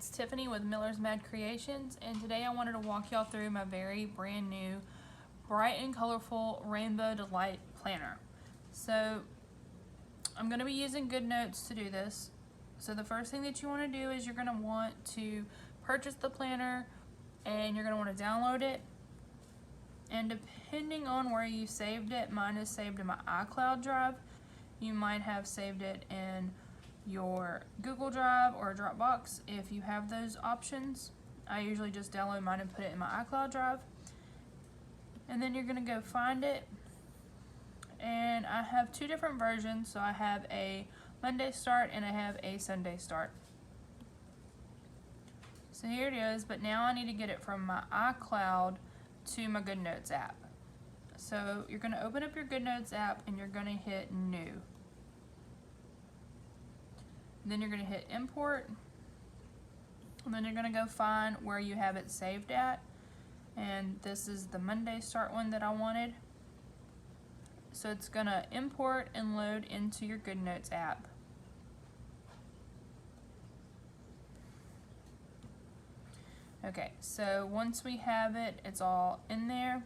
it's Tiffany with Miller's Mad Creations, and today I wanted to walk y'all through my very brand new bright and colorful Rainbow Delight planner. So I'm going to be using GoodNotes to do this. So the first thing that you want to do is you're going to want to purchase the planner, and you're going to want to download it. And depending on where you saved it, mine is saved in my iCloud drive. You might have saved it in your Google Drive or Dropbox if you have those options. I usually just download mine and put it in my iCloud drive. And then you're going to go find it. And I have two different versions. So I have a Monday start and I have a Sunday start. So here it is, but now I need to get it from my iCloud to my GoodNotes app. So you're going to open up your GoodNotes app and you're going to hit New. Then you're going to hit Import, and then you're going to go find where you have it saved at, and this is the Monday start one that I wanted. So it's going to import and load into your GoodNotes app. Okay, so once we have it, it's all in there.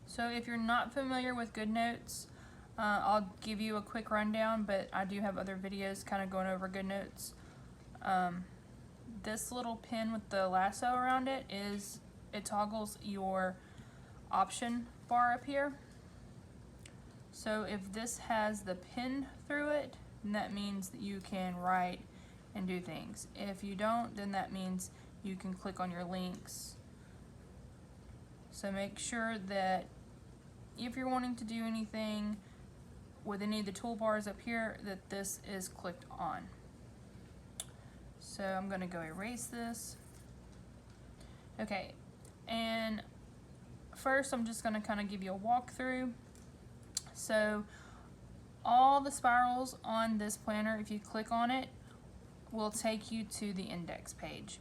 So if you're not familiar with GoodNotes, I'll give you a quick rundown, but I do have other videos kind of going over GoodNotes. This little pin with the lasso around it toggles your option bar up here. So if this has the pin through it, then that means that you can write and do things. If you don't, then that means you can click on your links. So make sure that if you're wanting to do anything with any of the toolbars up here, that this is clicked on. So I'm going to go erase this. Okay, and first I'm just going to kind of give you a walkthrough. So all the spirals on this planner, if you click on it, will take you to the index page.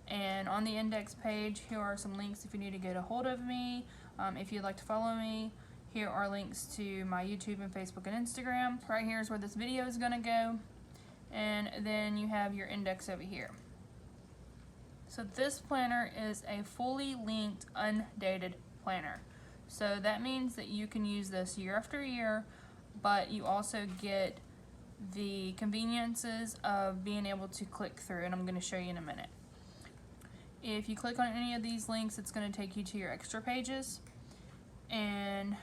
And on the index page, here are some links if you need to get a hold of me, if you'd like to follow me. Here are links to my YouTube and Facebook and Instagram. Right here is where this video is going to go. And then you have your index over here. So this planner is a fully linked, undated planner. So that means that you can use this year after year, but you also get the conveniences of being able to click through, and I'm going to show you in a minute. If you click on any of these links, it's going to take you to your extra pages. And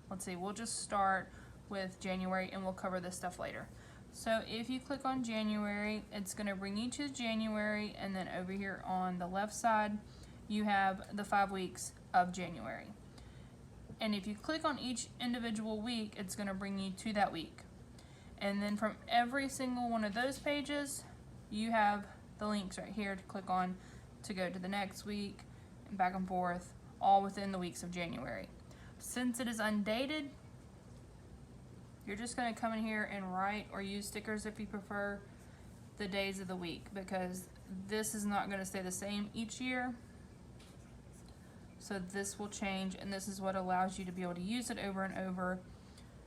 let's see, we'll just start with January and we'll cover this stuff later. So if you click on January, it's going to bring you to January, and then over here on the left side, you have the 5 weeks of January. And if you click on each individual week, it's going to bring you to that week. And then from every single one of those pages, you have the links right here to click on to go to the next week, and back and forth, all within the weeks of January. Since it is undated, you're just going to come in here and write, or use stickers if you prefer, the days of the week, because this is not going to stay the same each year. So this will change, and this is what allows you to be able to use it over and over,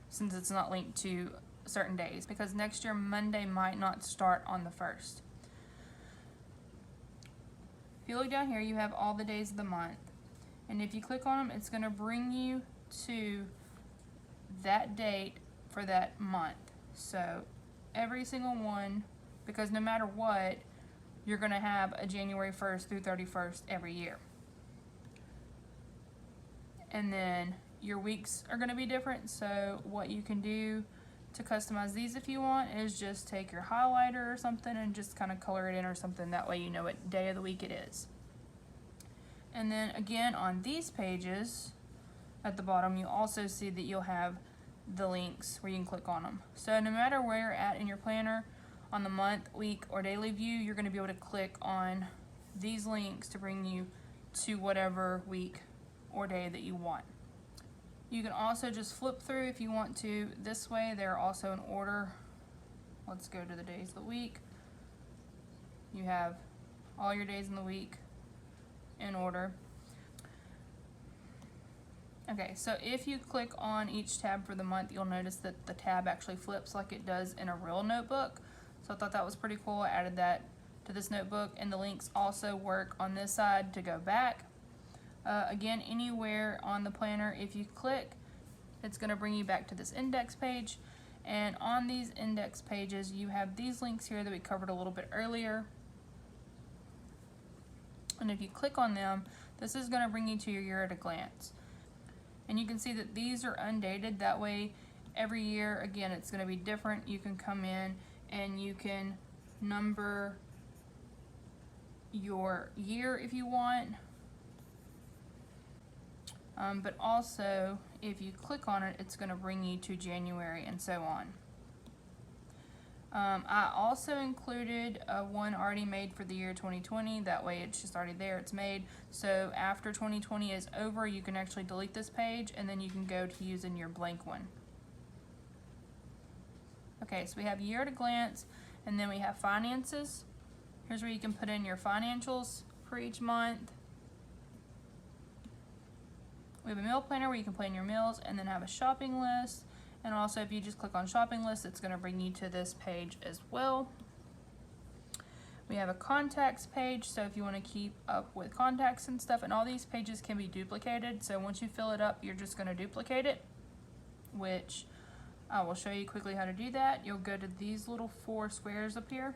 since it's not linked to certain days, because next year Monday might not start on the 1st. If you look down here, you have all the days of the month. And if you click on them, it's going to bring you to that date for that month. So every single one, because no matter what, you're going to have a January 1st through 31st every year. And then your weeks are going to be different. So what you can do to customize these if you want is just take your highlighter or something and just kind of color it in or something. That way you know what day of the week it is. And then again, on these pages at the bottom, you also see that you'll have the links where you can click on them. So no matter where you're at in your planner, on the month, week, or daily view, you're going to be able to click on these links to bring you to whatever week or day that you want. You can also just flip through if you want to. This way, they're also in order. Let's go to the days of the week. You have all your days in the week in order. Okay, so if you click on each tab for the month, you'll notice that the tab actually flips like it does in a real notebook. So I thought that was pretty cool. I added that to this notebook, and the links also work on this side to go back. Again, anywhere on the planner, if you click, it's going to bring you back to this index page. And on these index pages, you have these links here that we covered a little bit earlier. And if you click on them, this is going to bring you to your year at a glance. And you can see that these are undated. That way, every year, again, it's going to be different. You can come in and you can number your year if you want. But also, if you click on it, it's going to bring you to January and so on. I also included one already made for the year 2020. That way it's just already there, it's made. So after 2020 is over, you can actually delete this page and then you can go to using your blank one. Okay, so we have year at a glance, and then we have finances. Here's where you can put in your financials for each month. We have a meal planner where you can plan your meals, and then have a shopping list. And also, if you just click on shopping list, it's going to bring you to this page as well. We have a contacts page, so if you want to keep up with contacts and stuff, and all these pages can be duplicated. So once you fill it up, you're just going to duplicate it, which I will show you quickly how to do that. You'll go to these little 4 squares up here,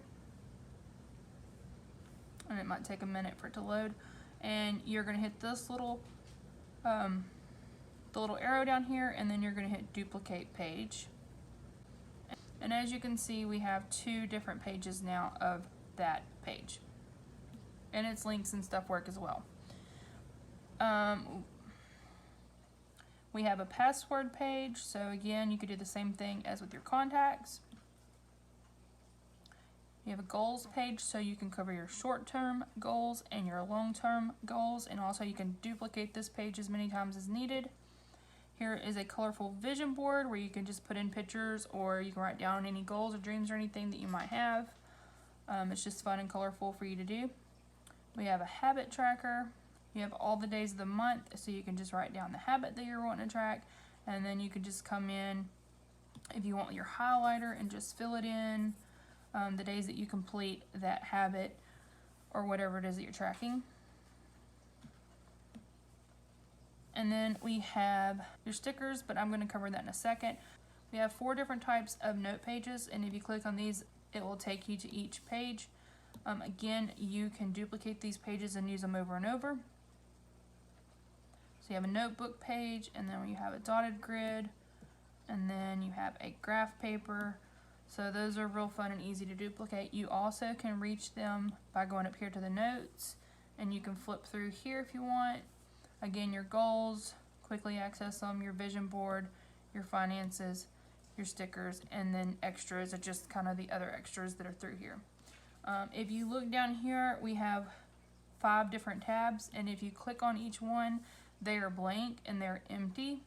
and it might take a minute for it to load. And you're going to hit this little the little arrow down here, and then you're going to hit duplicate page. And as you can see, we have 2 different pages now of that page, and its links and stuff work as well. We have a password page, so again, you could do the same thing as with your contacts. You have a goals page, so you can cover your short-term goals and your long-term goals, and also you can duplicate this page as many times as needed. Here is a colorful vision board where you can just put in pictures, or you can write down any goals or dreams or anything that you might have. It's just fun and colorful for you to do. We have a habit tracker. You have all the days of the month, so you can just write down the habit that you're wanting to track, and then you can just come in if you want your highlighter and just fill it in. The days that you complete that habit or whatever it is that you're tracking. And then we have your stickers, but I'm going to cover that in a second. We have 4 different types of note pages, and if you click on these, it will take you to each page. Again, you can duplicate these pages and use them over and over. So you have a notebook page, and then you have a dotted grid, and then you have a graph paper. So those are real fun and easy to duplicate. You also can reach them by going up here to the notes, and you can flip through here if you want. Again, your goals, quickly access them, your vision board, your finances, your stickers, and then extras are just kind of the other extras that are through here. If you look down here, we have 5 different tabs, and if you click on each one, they are blank and they're empty,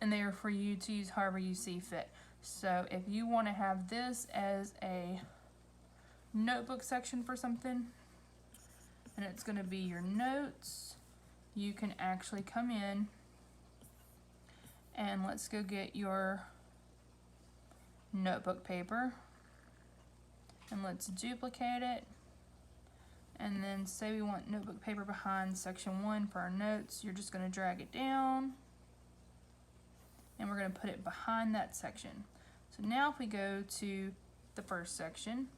and they are for you to use however you see fit. So if you want to have this as a notebook section for something, and it's going to be your notes, you can actually come in and let's go get your notebook paper, and let's duplicate it, and then say we want notebook paper behind section 1 for our notes. You're just going to drag it down, and we're going to put it behind that section. So now if we go to the first section,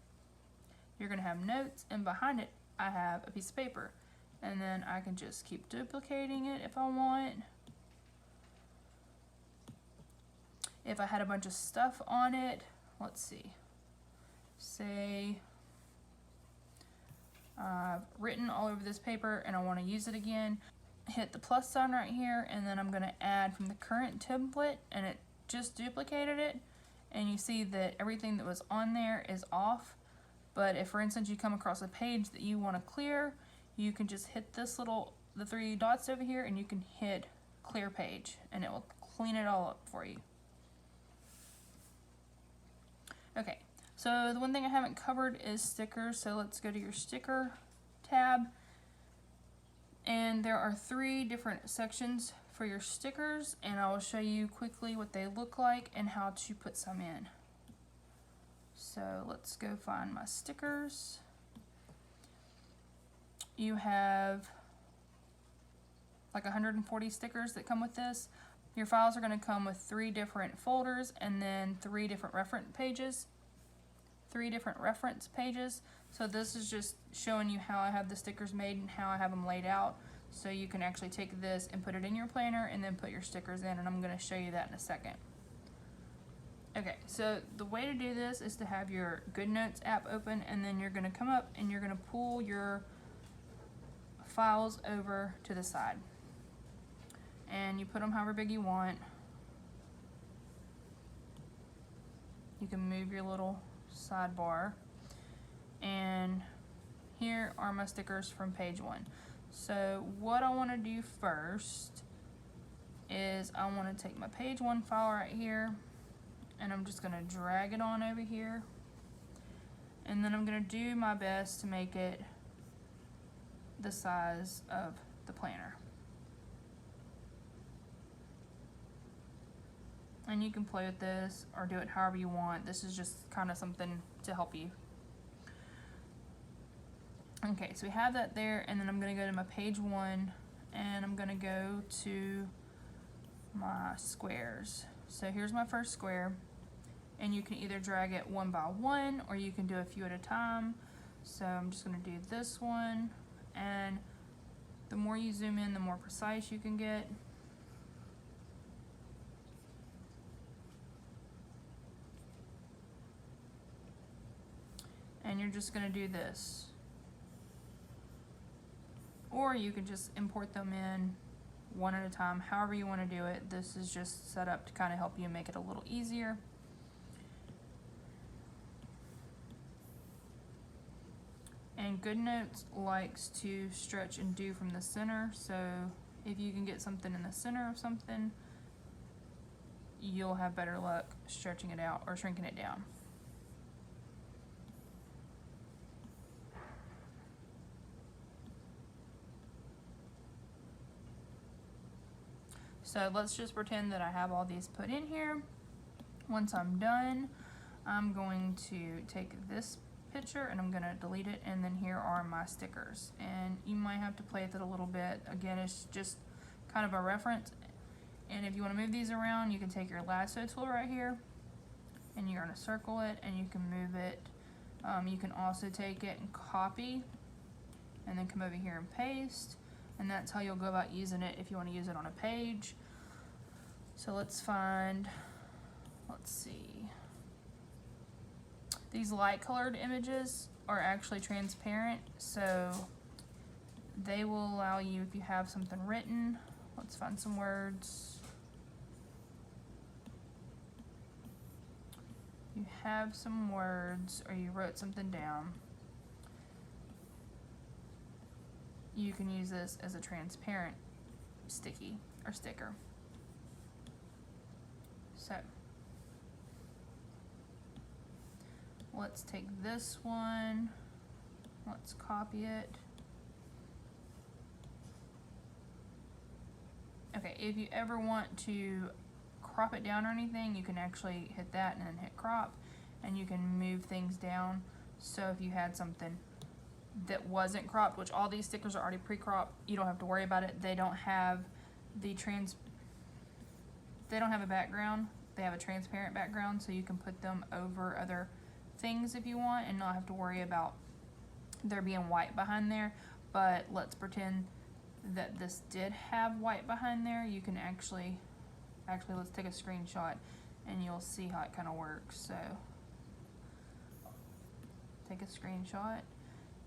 you're going to have notes, and behind it I have a piece of paper, and then I can just keep duplicating it if I want. If I had a bunch of stuff on it, let's see, say I've written all over this paper and I want to use it again, hit the plus sign right here, and then I'm going to add from the current template, and it just duplicated it, and you see that everything that was on there is off. But if, for instance, you come across a page that you want to clear, you can just hit this the 3 dots over here, and you can hit clear page, and it will clean it all up for you. Okay, so the one thing I haven't covered is stickers, so let's go to your sticker tab. And there are 3 different sections for your stickers, and I will show you quickly what they look like and how to put some in. So let's go find my stickers. You have like 140 stickers that come with this. Your files are going to come with 3 different folders and then 3 different reference pages. 3 different reference pages. So this is just showing you how I have the stickers made and how I have them laid out. So you can actually take this and put it in your planner and then put your stickers in, and I'm going to show you that in a second. Okay, so the way to do this is to have your GoodNotes app open, and then you're going to come up and you're going to pull your files over to the side. And you put them however big you want. You can move your little sidebar. And here are my stickers from page 1. So what I want to do first is I want to take my page 1 file right here, and I'm just going to drag it on over here. And then I'm going to do my best to make it the size of the planner. And you can play with this or do it however you want. This is just kind of something to help you. Okay, so we have that there, and then I'm going to go to my page 1, and I'm going to go to my squares. So here's my first square, and you can either drag it one by one or you can do a few at a time. So I'm just going to do this one, and the more you zoom in, the more precise you can get. And you're just going to do this. Or you can just import them in one at a time, however you want to do it. This is just set up to kind of help you make it a little easier. And GoodNotes likes to stretch and do from the center, so if you can get something in the center of something, you'll have better luck stretching it out or shrinking it down. So let's just pretend that I have all these put in here. Once I'm done, I'm going to take this picture and I'm going to delete it, and then here are my stickers. And you might have to play with it a little bit. Again, it's just kind of a reference. And if you want to move these around, you can take your lasso tool right here and you're going to circle it and you can move it. You can also take it and copy and then come over here and paste. And that's how you'll go about using it if you want to use it on a page. So let's see. These light colored images are actually transparent, so they will allow you, if you have something written, let's find some words. You have some words or you wrote something down, you can use this as a transparent sticky or sticker. So let's take this one, let's copy it. Okay, if you ever want to crop it down or anything, you can actually hit that and then hit crop, and you can move things down. So if you had something that wasn't cropped, which all these stickers are already pre-cropped, you don't have to worry about it. They don't have a background. They have a transparent background, so you can put them over other things if you want and not have to worry about there being white behind there. But let's pretend that this did have white behind there. You can actually let's take a screenshot and you'll see how it kind of works. So take a screenshot.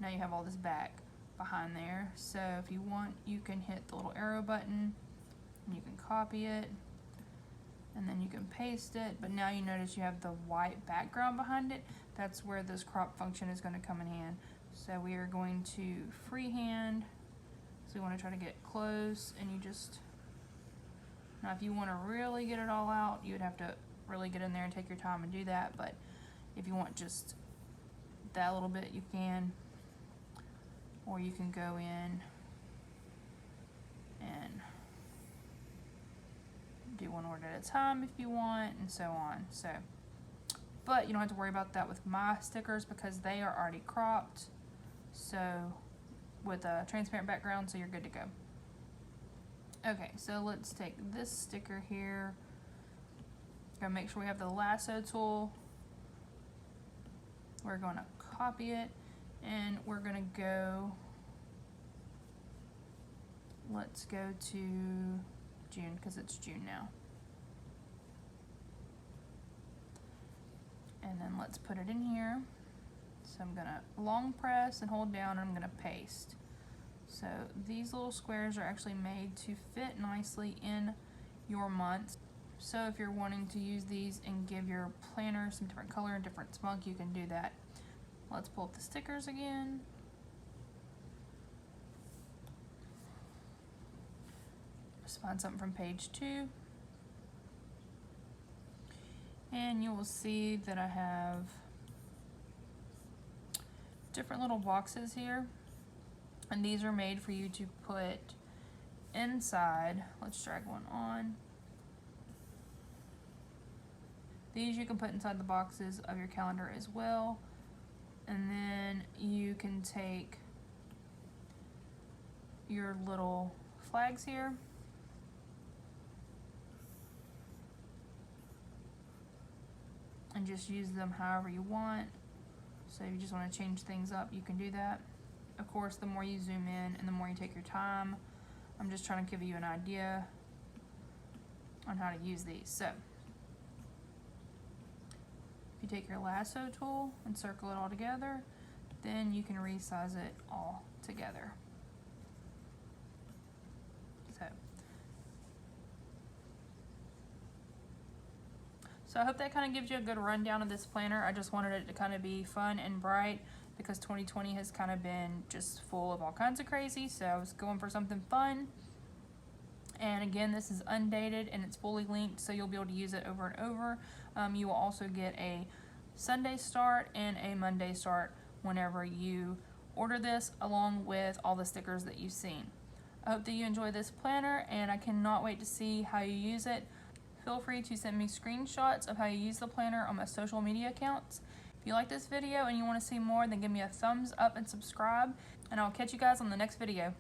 Now you have all this back behind there. So if you want, you can hit the little arrow button and you can copy it and then you can paste it. But now you notice you have the white background behind it. That's where this crop function is going to come in hand. So we are going to freehand. So we want to try to get close, and you just, now if you want to really get it all out, you would have to really get in there and take your time and do that. But if you want just that little bit, you can. Or you can go in and do one word at a time if you want, and so on. So but you don't have to worry about that with my stickers because they are already cropped, so with a transparent background, so you're good to go. Okay, so let's take this sticker here. Gotta make sure we have the lasso tool. We're going to copy it, and we're going to go, let's go to June because it's June now. And then let's put it in here. So I'm going to long press and hold down, and I'm going to paste. So these little squares are actually made to fit nicely in your month. So if you're wanting to use these and give your planner some different color and different spunk, you can do that. Let's pull up the stickers again. Just find something from page 2. And you will see that I have different little boxes here. And these are made for you to put inside. Let's drag one on. These you can put inside the boxes of your calendar as well. And then you can take your little flags here. And just use them however you want. So if you just want to change things up, you can do that. Of course, the more you zoom in and the more you take your time, I'm just trying to give you an idea on how to use these. So if you take your lasso tool and circle it all together, then you can resize it all together. So I hope that kind of gives you a good rundown of this planner. I just wanted it to kind of be fun and bright because 2020 has kind of been just full of all kinds of crazy. So I was going for something fun. And again, this is undated and it's fully linked, so you'll be able to use it over and over. You will also get a Sunday start and a Monday start whenever you order this, along with all the stickers that you've seen. I hope that you enjoy this planner, and I cannot wait to see how you use it. Feel free to send me screenshots of how you use the planner on my social media accounts. If you like this video and you want to see more, then give me a thumbs up and subscribe, and I'll catch you guys on the next video.